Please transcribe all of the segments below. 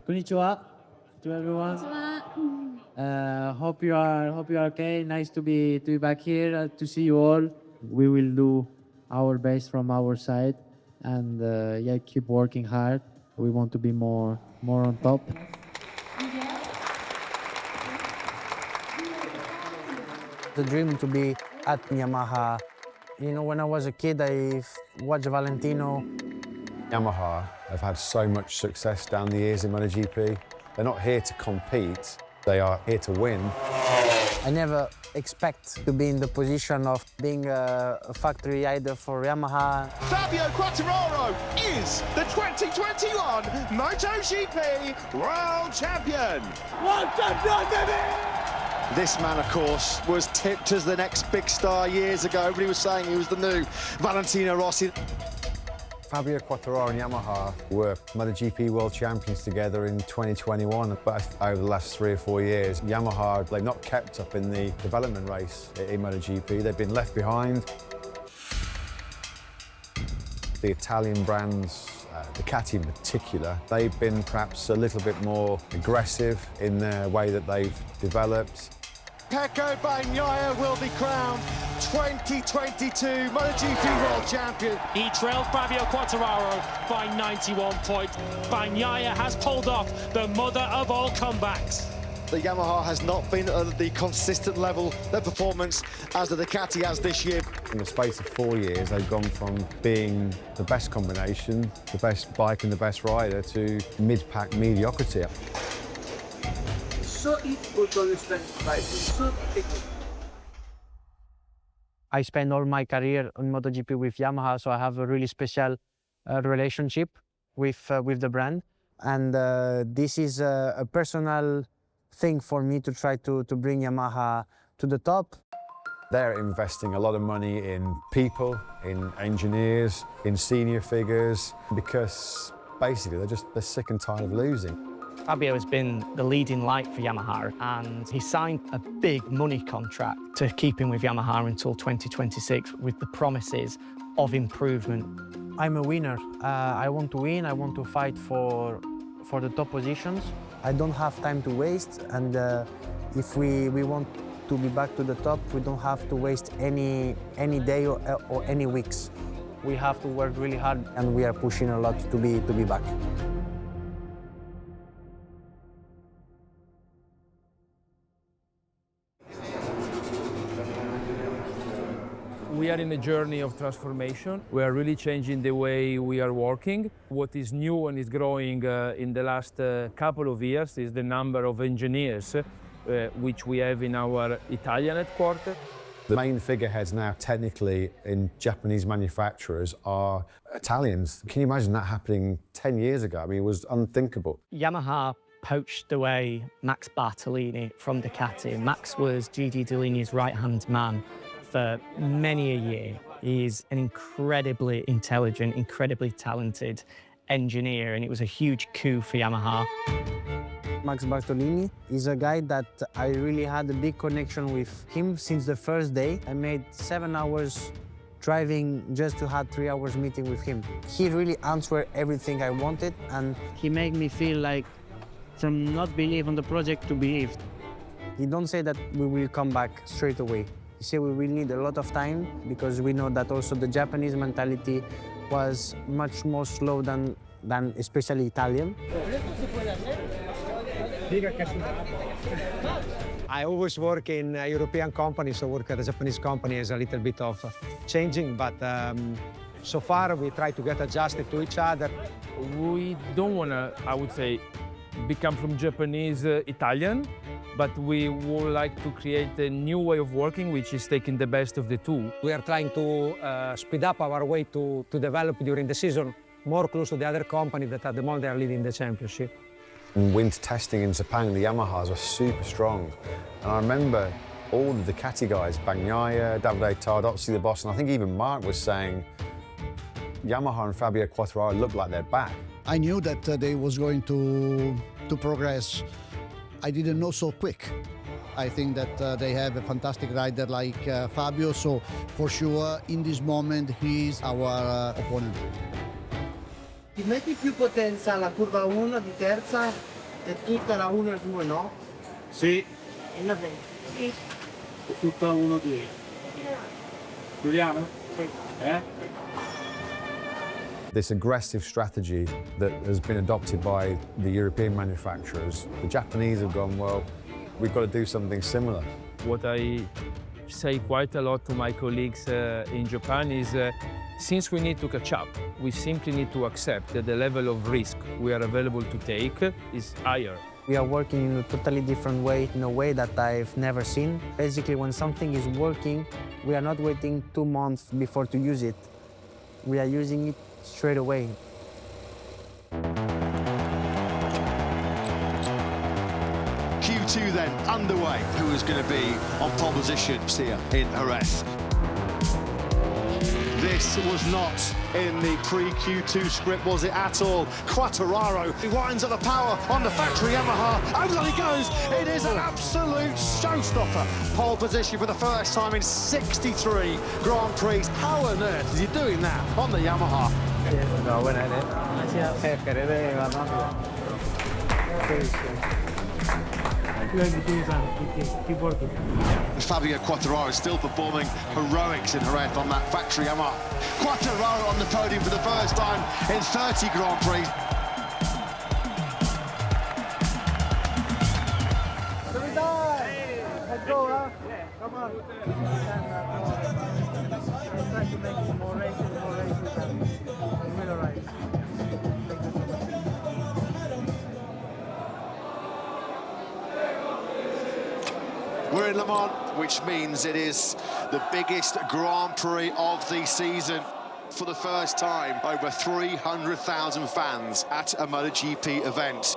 Konnichiwa to everyone. Hope you are okay. Nice to be back here to see you all. We will do our best from our side, and yeah, keep working hard. We want to be more on top. The dream to be at Yamaha. You know, when I was a kid, I watched Valentino. Yamaha have had so much success down the years in MotoGP. They're not here to compete, they are here to win. I never expect to be in the position of being a factory rider for Yamaha. Fabio Quartararo is the 2021 MotoGP World Champion! World Champion, baby! This man, of course, was tipped as the next big star years ago. Everybody was saying he was the new Valentino Rossi. Fabio Quartararo and Yamaha were MotoGP World Champions together in 2021, but over the last 3 or 4 years, Yamaha, they've not kept up in the development race in MotoGP. They've been left behind. The Italian brands, Ducati in particular, they've been perhaps a little bit more aggressive in the way that they've developed. Pecco Bagnaia will be crowned 2022 MotoGP World Champion. He trailed Fabio Quartararo by 91 points. Bagnaia has pulled off the mother of all comebacks. The Yamaha has not been at the consistent level of performance as the Ducati has this year. In the space of 4 years, they've gone from being the best combination, the best bike and the best rider, to mid-pack mediocrity. So difficult to understand bike. So difficult. I spent all my career on MotoGP with Yamaha, so I have a really special relationship with the brand. And this is a personal thing for me to try to bring Yamaha to the top. They're investing a lot of money in people, in engineers, in senior figures, because basically they're sick and tired of losing. Fabio has been the leading light for Yamaha, and he signed a big money contract to keep him with Yamaha until 2026 with the promises of improvement. I'm a winner. I want to win. I want to fight for the top positions. I don't have time to waste, and if we want to be back to the top, we don't have to waste any day or any weeks. We have to work really hard, and we are pushing a lot to be back. We are in a journey of transformation. We are really changing the way we are working. What is new and is growing in the last couple of years is the number of engineers which we have in our Italian headquarters. The main figureheads now technically in Japanese manufacturers are Italians. Can you imagine that happening 10 years ago? I mean, it was unthinkable. Yamaha poached away Max Bartolini from Ducati. Max was Gigi Dell'Igna's right-hand man for many a year. He's an incredibly intelligent, incredibly talented engineer, and it was a huge coup for Yamaha. Max Bartolini is a guy that I really had a big connection with him since the first day. I made 7 hours driving just to have 3 hours meeting with him. He really answered everything I wanted, and He made me feel like from not believe on the project to believe. he don't say that we will come back straight away. He said we will need a lot of time, because we know that also the Japanese mentality was much more slow than especially Italian. I always work in a European company, so work at a Japanese company is a little bit of changing, but so far we try to get adjusted to each other. We don't want to, I would say, become from Japanese Italian, but we would like to create a new way of working, which is taking the best of the two. We are trying to speed up our way to develop during the season more close to the other company that at the moment they are leading the championship. In winter testing in Japan, the Yamahas were super strong. And I remember all the Ducati guys, Bagnaia, Davide Tardozzi, the boss, and I think even Mark was saying, Yamaha and Fabio Quartararo look like they're back. I knew that they was going to progress. I didn't know so quick. I think that they have a fantastic rider like Fabio, so for sure in this moment he is our opponent. Ti metti più potenza alla curva 1 di terza e tutta la 1 e 2, no? Sì, E la 20. tutta 1-2. Giuliano? Sì. This aggressive strategy that has been adopted by the European manufacturers, the Japanese have gone, well, we've got to do something similar. What I say quite a lot to my colleagues in Japan is since we need to catch up, we simply need to accept that the level of risk we are available to take is higher. We are working in a totally different way, in a way that I've never seen. Basically, when something is working, we are not waiting 2 months before to use it. We are using it straight away. Q2 then underway. Who is going to be on pole position here in Jerez? This was not in the pre-Q2 script, was it at all? Quartararo, he winds up the power on the factory Yamaha. Over he goes. It is an absolute showstopper. Pole position for the first time in 63 Grand Prix. How on earth is he doing that on the Yamaha? No, buena idea. Keep working. Fabio Quartararo is still performing heroics in Jerez on that factory Yamaha. Quartararo on the podium for the first time in 30 Grand Prix. Let's go, huh? Come on. Let's try to make more races, and win a race. We're in Le Mans, which means it is the biggest Grand Prix of the season. For the first time, over 300,000 fans at a MotoGP event.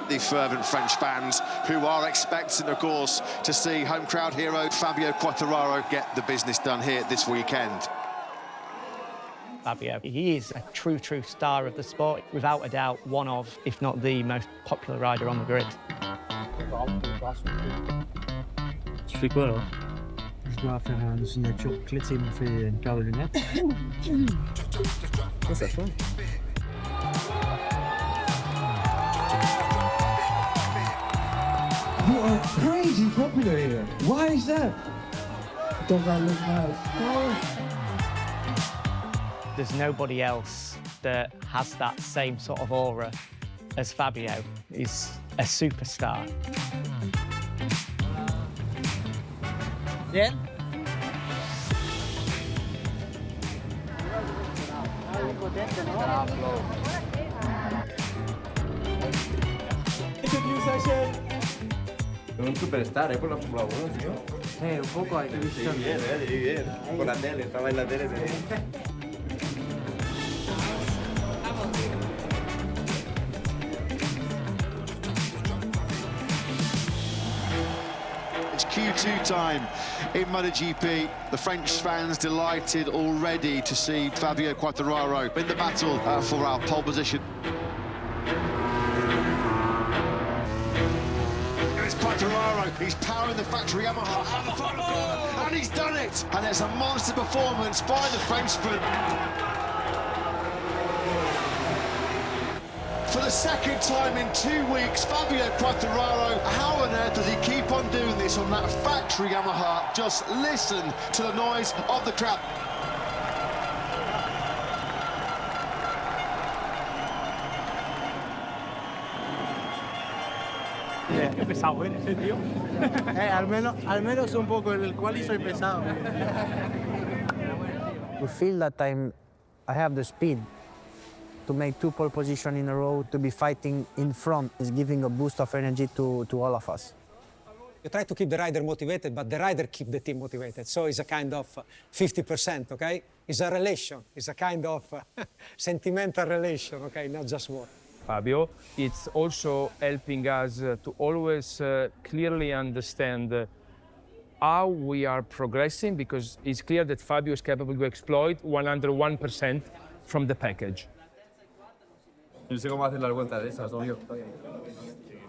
The fervent French fans who are expecting, of course, to see home crowd hero Fabio Quartararo get the business done here this weekend. Fabio, he is a true star of the sport. Without a doubt, one of, if not the most popular rider on the grid. Tu fais quoi là? Je dois faire une signature clé, il me fait une paire de lunettes. Oh, ça fait. You are crazy popular here. Why is that? Because I look nice. Oh. There's nobody else that has that same sort of aura as Fabio. He's a superstar. Bien. Interview session. Es un superstar, por la Fórmula 1, tío. Un poco hay que Sí, bien. Por la tele, estaba en la tele. It's Q2 time in MotoGP. The French fans delighted already to see Fabio Quartararo in the battle for our pole position. It's Quartararo, he's powering the factory Yamaha out the final corner, and he's done it! And it's a monster performance by the Frenchman. For the second time in 2 weeks, Fabio Quartararo, how on earth does he keep on doing this on that factory Yamaha? Just listen to the noise of the crowd. Qué pesado eres, tío. Al menos un poco en el quali soy pesado. We feel that I have the speed to make 2 pole positions in a row, to be fighting in front is giving a boost of energy to all of us. You try to keep the rider motivated, but the rider keep the team motivated. So it's a kind of 50%, okay? It's a relation. It's a kind of sentimental relation, okay? Not just work. Fabio, it's also helping us to always clearly understand how we are progressing, because it's clear that Fabio is capable to exploit 101% from the package. No sé cómo hacer las vueltas de esas, obvio.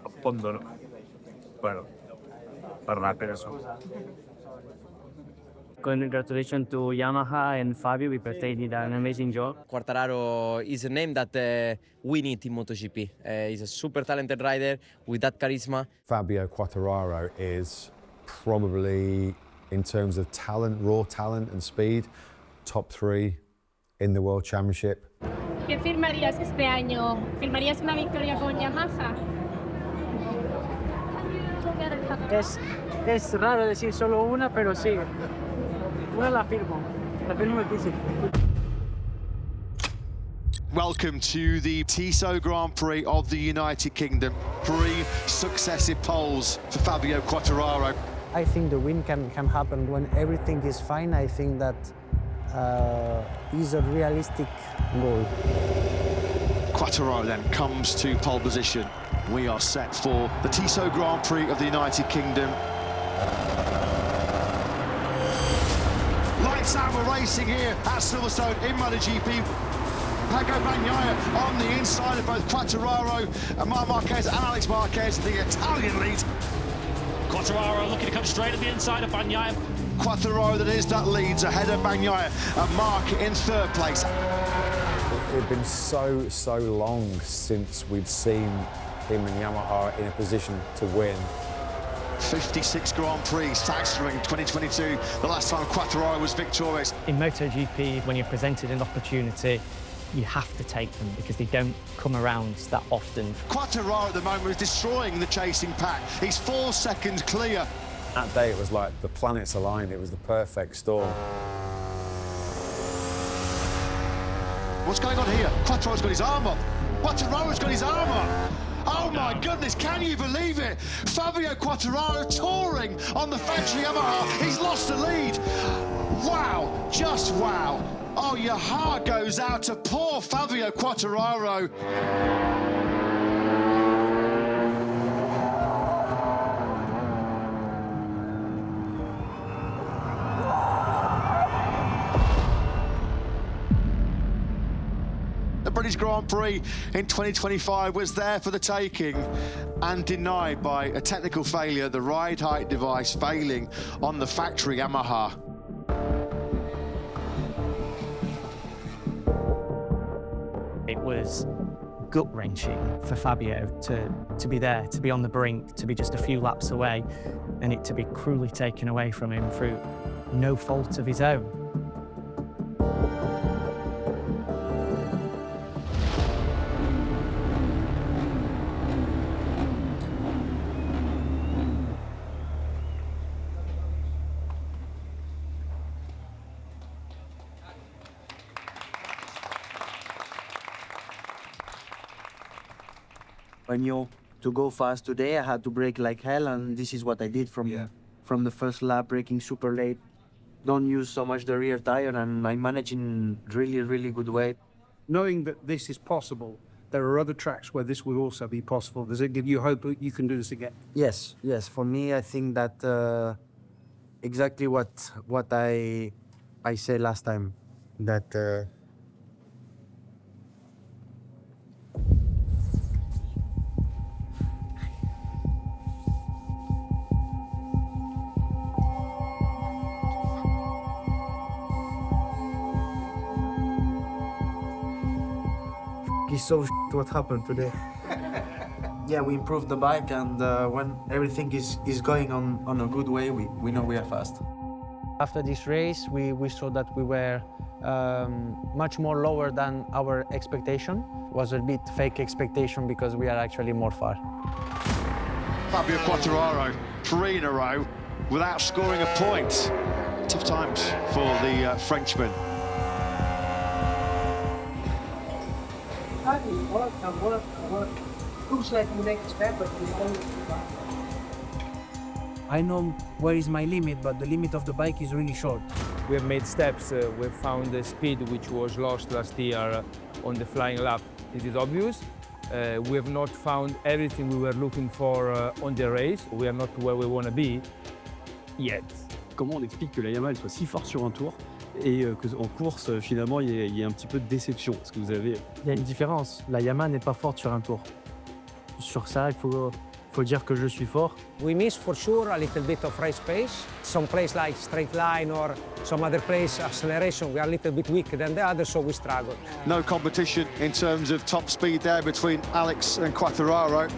A fondo, ¿no? Bueno, para hacer eso. Congratulations to Yamaha and Fabio because they did an amazing job. Quartararo is a name that we need in MotoGP. He's a super talented rider with that charisma. Fabio Quartararo is probably, in terms of talent, raw talent and speed, top 3 in the World Championship. ¿Qué firmarías este año? ¿Firmarías una victoria con Yamaha? Es raro decir solo una, pero sí. Una la firmo difícil. Welcome to the Tissot Grand Prix of the United Kingdom. 3 successive poles for Fabio Quartararo. I think the win can happen when everything is fine. I think that is a realistic goal. Quartararo then comes to pole position. We are set for the Tissot Grand Prix of the United Kingdom. Lights out, we're racing here at Silverstone in MotoGP. Paco Bagnaia on the inside of both Quartararo and Marc Marquez and Alex Marquez, the Italian lead. Quartararo looking to come straight at the inside of Bagnaia. Quartararo that leads ahead of Bagnaia and Marc in 3rd place. It had been so long since we'd seen him and Yamaha in a position to win. 56 Grand Prix, Sachsenring 2022, the last time Quartararo was victorious. In MotoGP, when you're presented an opportunity, you have to take them because they don't come around that often. Quartararo at the moment is destroying the chasing pack. He's 4 seconds clear. That day it was like the planets aligned, it was the perfect storm. What's going on here? Quartararo's got his arm up. Quartararo's got his arm up. Oh my goodness, can you believe it? Fabio Quartararo touring on the factory Yamaha. He's lost the lead. Wow, just wow. Oh, your heart goes out to poor Fabio Quartararo. The British Grand Prix in 2025 was there for the taking and denied by a technical failure, the ride height device failing on the factory Yamaha. It was gut-wrenching for Fabio to be there, to be on the brink, to be just a few laps away, and it to be cruelly taken away from him through no fault of his own. I knew to go fast today, I had to brake like hell, and this is what I did from the first lap, braking super late. Don't use so much the rear tire, and I managed in really good way. Knowing that this is possible, there are other tracks where this will also be possible. Does it give you hope that you can do this again? Yes. For me, I think that exactly what I said last time, that. It's so what happened today. Yeah, we improved the bike, and when everything is going on a good way, we know we are fast. After this race, we saw that we were much more lower than our expectation. It was a bit fake expectation because we are actually more far. Fabio Quartararo, 3 in a row without scoring a point. Tough times for the Frenchman. Looks like the next step, but I know where is my limit, but the limit of the bike is really short. We have made steps. We've found the speed which was lost last year on the flying lap. It is obvious. We have not found everything we were looking for on the race. We are not where we want to be yet. Comment on explique que la Yamaha elle soit si forte sur un tour et qu'en course, finalement, il y ait un petit peu de déception. Est-ce que vous avez... Il y a une différence. La Yamaha n'est pas forte sur un tour. Sur ça, il faut dire que je suis fort. We miss for sure a little bit of race pace. Some place like straight line or some other place acceleration, we are a little bit weaker than the others, so we struggle. No competition in terms of top speed there between Alex and Quartararo.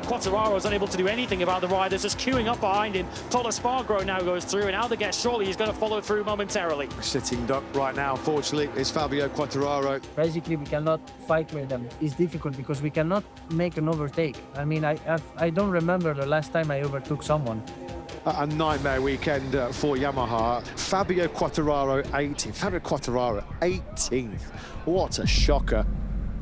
Quartararo is unable to do anything about the riders, just queuing up behind him. Paul Espargaro now goes through, and Aldeguer surely he's going to follow through momentarily. Sitting duck right now, unfortunately, is Fabio Quartararo. Basically, we cannot fight with them. It's difficult because we cannot make an overtake. I mean, I don't remember the last time I overtook someone. A nightmare weekend for Yamaha. Fabio Quartararo 18th. Fabio Quartararo 18th. What a shocker.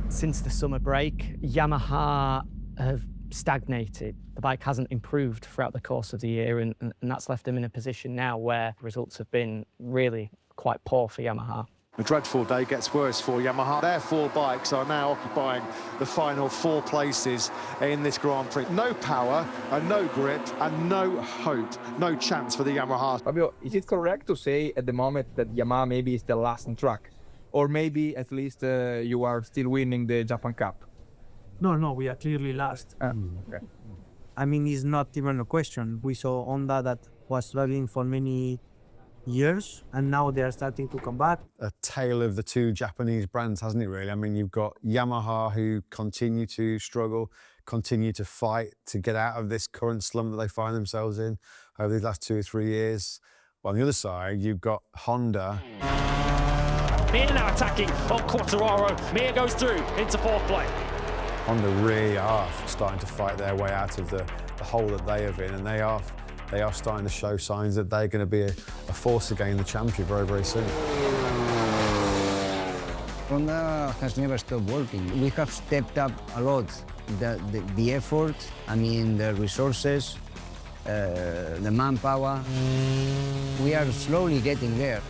Since the summer break, Yamaha have stagnated. The bike hasn't improved throughout the course of the year, and that's left them in a position now where results have been really quite poor for Yamaha. A dreadful day gets worse for Yamaha. Their 4 bikes are now occupying the final 4 places in this Grand Prix. No power, and no grip, and no hope, no chance for the Yamaha. Fabio, is it correct to say at the moment that Yamaha maybe is the last on track? Or maybe at least you are still winning the Japan Cup? No, we are clearly last. Okay. I mean, it's not even a question. We saw Honda that was struggling for many years, and now they are starting to come back. A tale of the 2 Japanese brands, hasn't it, really? I mean, you've got Yamaha, who continue to struggle, continue to fight to get out of this current slump that they find themselves in over these last 2 or 3 years. But on the other side, you've got Honda. Mir now attacking on Quartararo. Mir goes through into 4th place. Honda really are starting to fight their way out of the hole that they are in, and they are starting to show signs that they're going to be a force again in the championship very, very soon. Honda has never stopped working. We have stepped up a lot. The effort, I mean, the resources, the manpower. We are slowly getting there.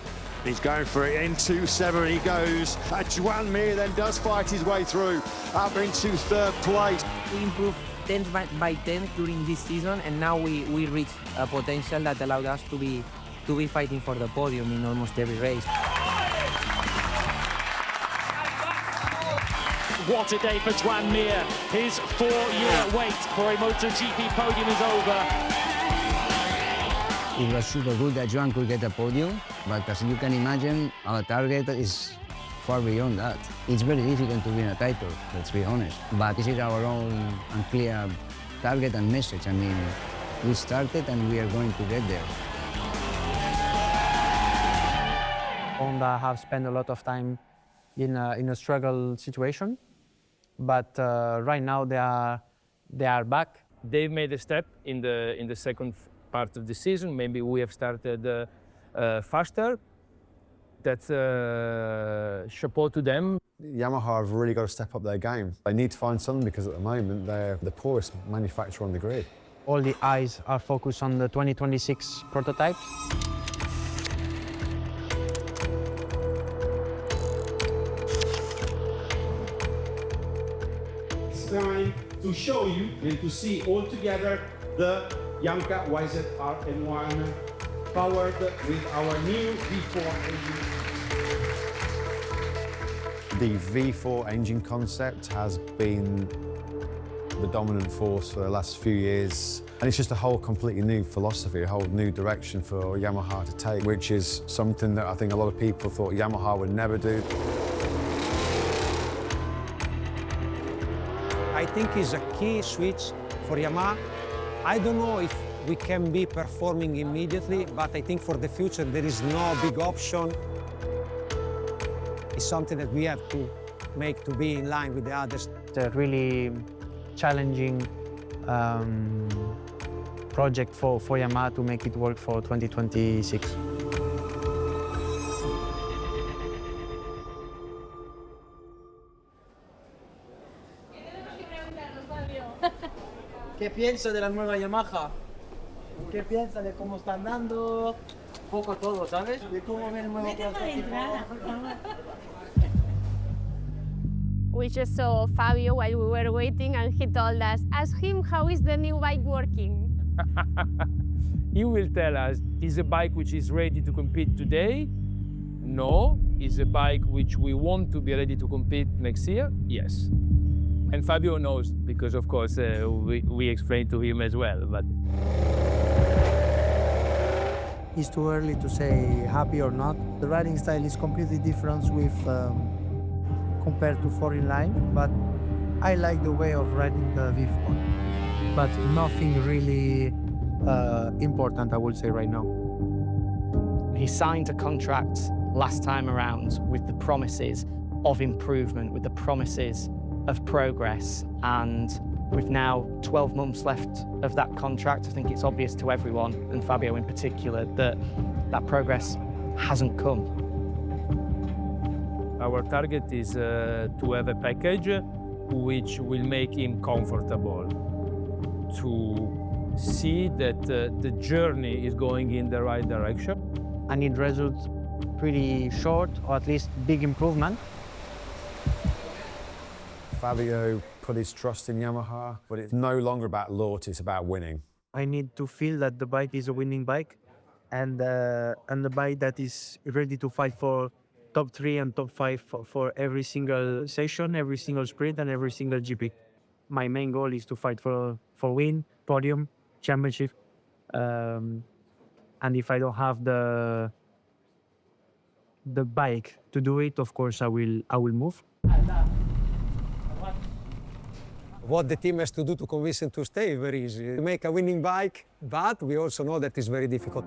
He's going for it into 7. He goes. Joan Mir then does fight his way through up into 3rd place. We improved 10 by 10 during this season, and now we reach a potential that allowed us to be fighting for the podium in almost every race. What a day for Joan Mir. His 4-year wait for a MotoGP podium is over. It was super good that Joan could get a podium, but as you can imagine, our target is far beyond that. It's very difficult to win a title, let's be honest. But this is our own unclear target and message. I mean, we started and we are going to get there. Honda have spent a lot of time in a struggle situation, but right now they are back. They've made a step in the second part of the season. Maybe we have started faster. That's chapeau to them. Yamaha have really got to step up their game. They need to find something because at the moment they're the poorest manufacturer on the grid. All the eyes are focused on the 2026 prototype. It's time to show you and to see all together the Yamaha YZR-M1 powered with our new V4 engine. The V4 engine concept has been the dominant force for the last few years. And it's just a whole completely new philosophy, a whole new direction for Yamaha to take, which is something that I think a lot of people thought Yamaha would never do. I think it's a key switch for Yamaha. I don't know if we can be performing immediately, but I think for the future there is no big option. It's something that we have to make to be in line with the others. It's a really challenging project for Yamaha to make it work for 2026. ¿Qué piensa de la nueva Yamaha? ¿Qué piensa de cómo están dando? Poco todo, ¿sabes? De cómo ve el nuevo prototipo. We just saw Fabio while we were waiting, and he told us, ask him how is the new bike working. He will tell us it's a bike which is ready to compete today, No. Is a bike which we want to be ready to compete next year? Yes. And Fabio knows, because of course we explained to him as well. But It's too early to say happy or not. The riding style is completely different with compared to foreign line, but I like the way of riding the V4. But nothing really important, I would say right now. He signed a contract last time around with the promises of improvement, with the promises of progress, and with now 12 months left of that contract, I think it's obvious to everyone, and Fabio in particular, that that progress hasn't come. our target is to have a package which will make him comfortable, to see that the journey is going in the right direction. I need results pretty short, or at least big improvement. Fabio put his trust in Yamaha, but it's no longer about loyalty, it's about winning. I need to feel that the bike is a winning bike, and the bike that is ready to fight for top 3 and top 5 for every single session, every single sprint, and every single GP. My main goal is to fight for win, podium, championship, and if I don't have the bike to do it, of course I will move. What the team has to do to convince him to stay is very easy. We make a winning bike, but we also know that it's very difficult.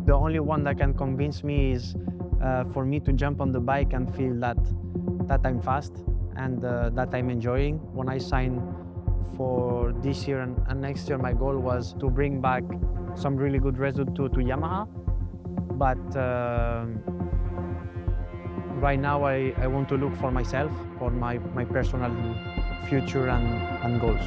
The only one that can convince me is for me to jump on the bike and feel that I'm fast and that I'm enjoying. When I signed for this year and next year, my goal was to bring back some really good result to Yamaha. But right now I want to look for myself, for my personal future and goals.